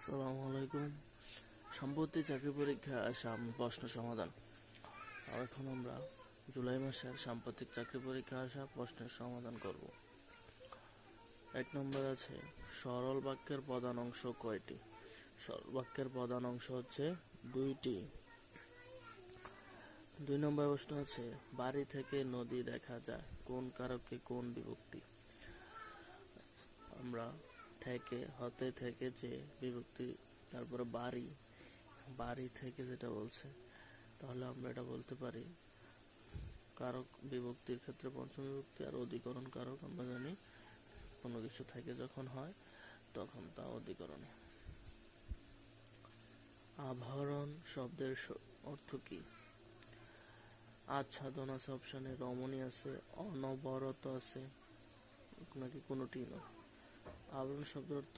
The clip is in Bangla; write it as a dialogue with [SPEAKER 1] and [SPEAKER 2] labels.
[SPEAKER 1] আসসালামু আলাইকুম। সম্প্রতি চাকরি পরীক্ষা প্রশ্ন সমাধান। এখন আমরা জুলাই মাসের সাম্প্রতিক চাকরি পরীক্ষা আসা প্রশ্নের সমাধান করব। 1 নম্বর আছে, সরল বাক্যের প্রধান অংশ কয়টি? সরল বাক্যের প্রধান অংশ হচ্ছে 2টি। 2 নম্বর প্রশ্ন আছে, বাড়ি থেকে নদী দেখা যায় কোন কারকে কোন বিভক্তি? আমরা থেকে হতে থেকে যে বিভক্তি, তারপরে বাড়ি থেকে যেটা বলছে, তাহলে আমরা এটা বলতে পারি কারক বিভক্তির ক্ষেত্রে পঞ্চম বিভক্তি। আর অধিকরণ কারক আমরা জানি কোনো কিছু থেকে যখন হয় তখন তা অধিকরণ। আভরণ শব্দের অর্থ কি? আচ্ছাদন আছে অপশানে, রমণী আছে, অনবরত আছে, নাকি কোনোটি না। আবরণ শব্দের অর্থ